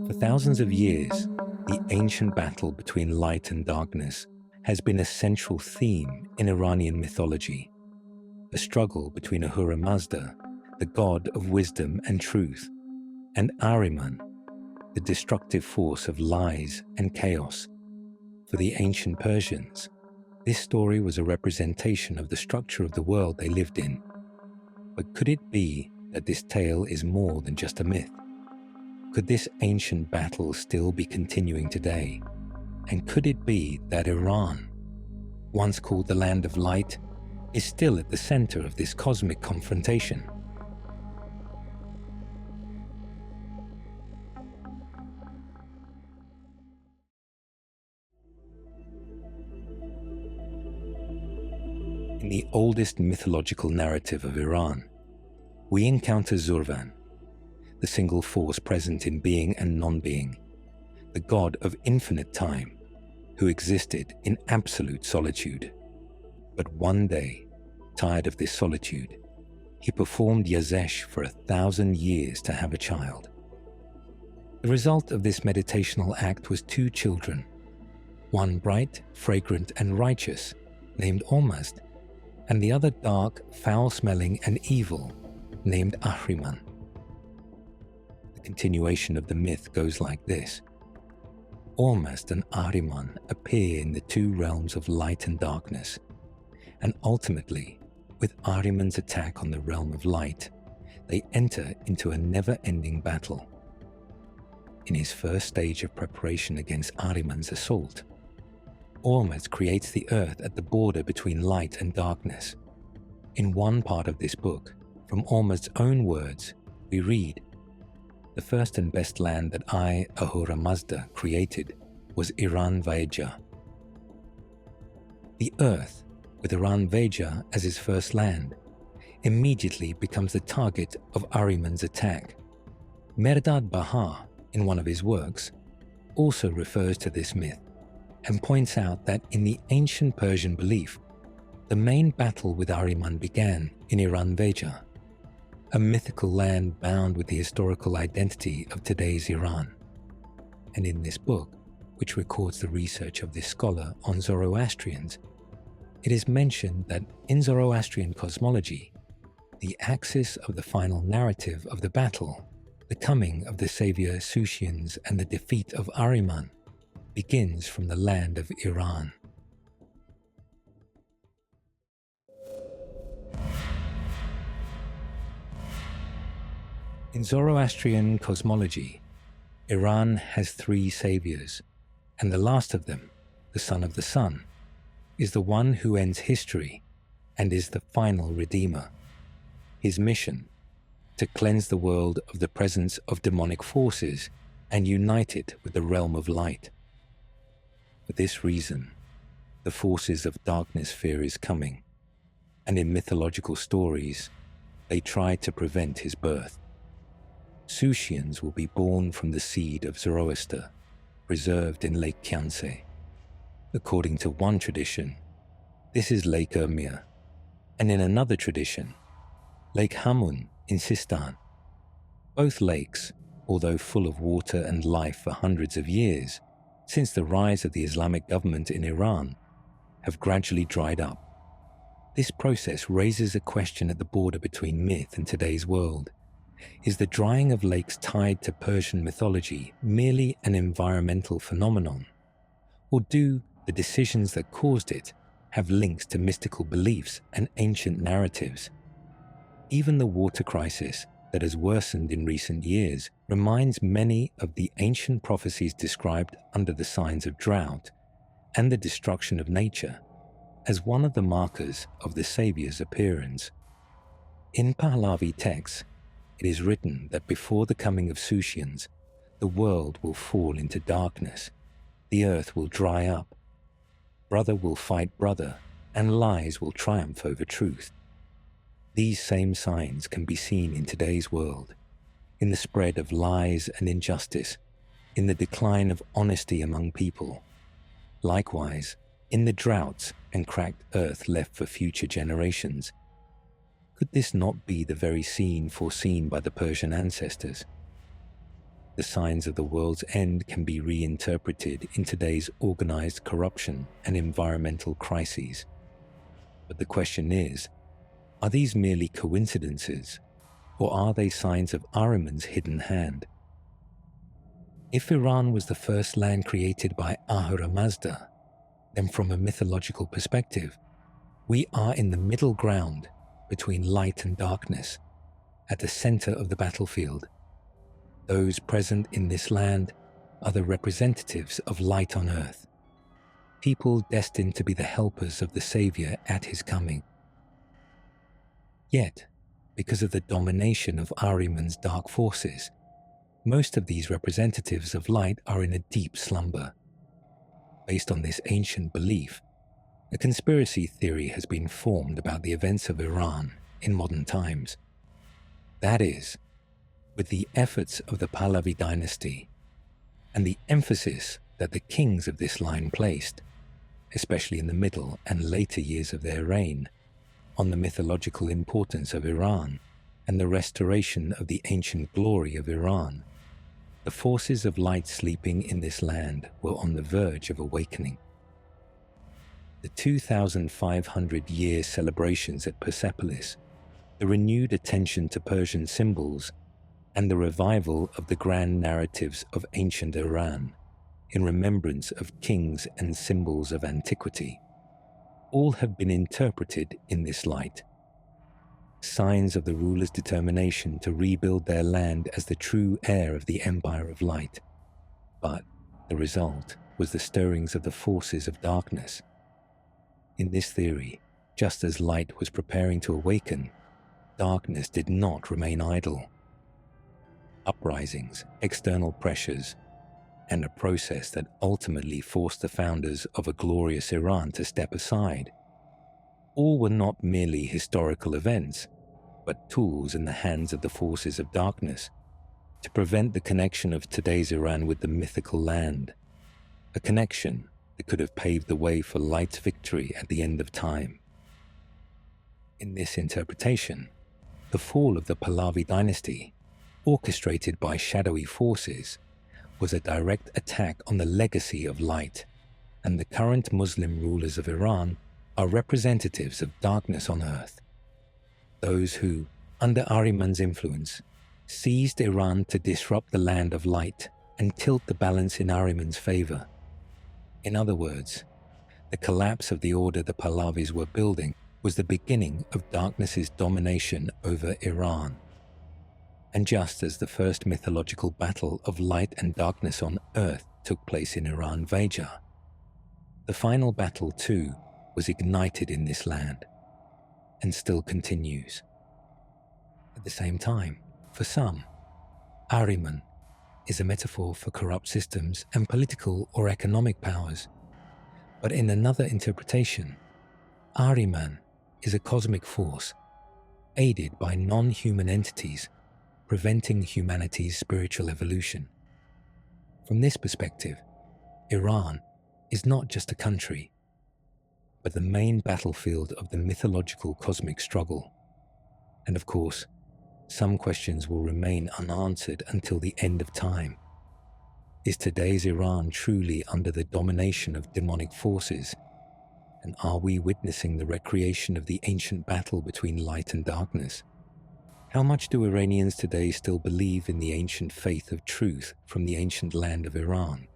For thousands of years, the ancient battle between light and darkness has been a central theme in Iranian mythology. A struggle between Ahura Mazda, the god of wisdom and truth, and Ahriman, the destructive force of lies and chaos. For the ancient Persians, this story was a representation of the structure of the world they lived in. But could it be that this tale is more than just a myth? Could this ancient battle still be continuing today? And could it be that Iran, once called the land of light, is still at the center of this cosmic confrontation? In the oldest mythological narrative of Iran, we encounter Zurvan, the single force present in being and non-being, the god of infinite time, who existed in absolute solitude. But one day, tired of this solitude, he performed yazesh for 1,000 years to have a child. The result of this meditational act was 2 children, one bright, fragrant, and righteous, named Ormazd, and the other dark, foul-smelling, and evil, named Ahriman. The continuation of the myth goes like this. Ormazd and Ahriman appear in the 2 realms of light and darkness, and ultimately, with Ahriman's attack on the realm of light, they enter into a never-ending battle. In his first stage of preparation against Ahriman's assault, Ormazd creates the earth at the border between light and darkness. In one part of this book, from Ormazd's own words, we read, "The first and best land that I, Ahura Mazda, created was Iran-Vejeh." The earth, with Iran-Vejeh as his first land, immediately becomes the target of Ahriman's attack. Merdad Baha, in one of his works, also refers to this myth and points out that in the ancient Persian belief, the main battle with Ahriman began in Iran-Vejeh, a mythical land bound with the historical identity of today's Iran. And in this book, which records the research of this scholar on Zoroastrians, it is mentioned that in Zoroastrian cosmology, the axis of the final narrative of the battle, the coming of the saviour Soushiyans and the defeat of Ahriman, begins from the land of Iran. In Zoroastrian cosmology, Iran has 3 saviors, and the last of them, the son of the sun, is the one who ends history and is the final redeemer. His mission, to cleanse the world of the presence of demonic forces and unite it with the realm of light. For this reason, the forces of darkness fear his coming, and in mythological stories, they try to prevent his birth. Soushiyans will be born from the seed of Zoroaster, preserved in Lake Kyanse. According to one tradition, this is Lake Urmia, and in another tradition, Lake Hamun in Sistan. Both lakes, although full of water and life for hundreds of years, since the rise of the Islamic government in Iran, have gradually dried up. This process raises a question at the border between myth and today's world. Is the drying of lakes tied to Persian mythology merely an environmental phenomenon? Or do the decisions that caused it have links to mystical beliefs and ancient narratives? Even the water crisis that has worsened in recent years reminds many of the ancient prophecies described under the signs of drought and the destruction of nature as one of the markers of the Saviour's appearance. In Pahlavi texts, it is written that before the coming of Soushiyans, the world will fall into darkness, the earth will dry up, brother will fight brother, and lies will triumph over truth. These same signs can be seen in today's world, in the spread of lies and injustice, in the decline of honesty among people. Likewise, in the droughts and cracked earth left for future generations. Could this not be the very scene foreseen by the Persian ancestors? the signs of the world's end can be reinterpreted in today's organized corruption and environmental crises. But the question is, are these merely coincidences, or are they signs of Ahriman's hidden hand? If Iran was the first land created by Ahura Mazda, then from a mythological perspective, we are in the middle ground between light and darkness, at the center of the battlefield. Those present in this land are the representatives of light on earth, people destined to be the helpers of the saviour at his coming. Yet, because of the domination of Ahriman's dark forces, most of these representatives of light are in a deep slumber. Based on this ancient belief, a conspiracy theory has been formed about the events of Iran in modern times. That is, with the efforts of the Pahlavi dynasty and the emphasis that the kings of this line placed, especially in the middle and later years of their reign, on the mythological importance of Iran and the restoration of the ancient glory of Iran, the forces of light sleeping in this land were on the verge of awakening. The 2,500-year celebrations at Persepolis, the renewed attention to Persian symbols, and the revival of the grand narratives of ancient Iran in remembrance of kings and symbols of antiquity, all have been interpreted in this light. Signs of the rulers' determination to rebuild their land as the true heir of the Empire of Light. But the result was the stirrings of the forces of darkness. In this theory, just as light was preparing to awaken, darkness did not remain idle. Uprisings, external pressures, and a process that ultimately forced the founders of a glorious Iran to step aside. All were not merely historical events, but tools in the hands of the forces of darkness to prevent the connection of today's Iran with the mythical land, a connection that could have paved the way for light's victory at the end of time. In this interpretation, the fall of the Pahlavi dynasty, orchestrated by shadowy forces, was a direct attack on the legacy of light, and the current Muslim rulers of Iran are representatives of darkness on earth. Those who, under Ahriman's influence, seized Iran to disrupt the land of light and tilt the balance in Ahriman's favor. In other words, the collapse of the order the Pahlavis were building was the beginning of darkness's domination over Iran. And just as the first mythological battle of light and darkness on earth took place in Iran-Vejeh, the final battle too was ignited in this land, and still continues. At the same time, for some, Ahriman is a metaphor for corrupt systems and political or economic powers. But in another interpretation, Ahriman is a cosmic force, aided by non-human entities, preventing humanity's spiritual evolution. From this perspective, Iran is not just a country, but the main battlefield of the mythological cosmic struggle. And of course, some questions will remain unanswered until the end of time. Is today's Iran truly under the domination of demonic forces? And are we witnessing the recreation of the ancient battle between light and darkness? How much do Iranians today still believe in the ancient faith of truth from the ancient land of Iran?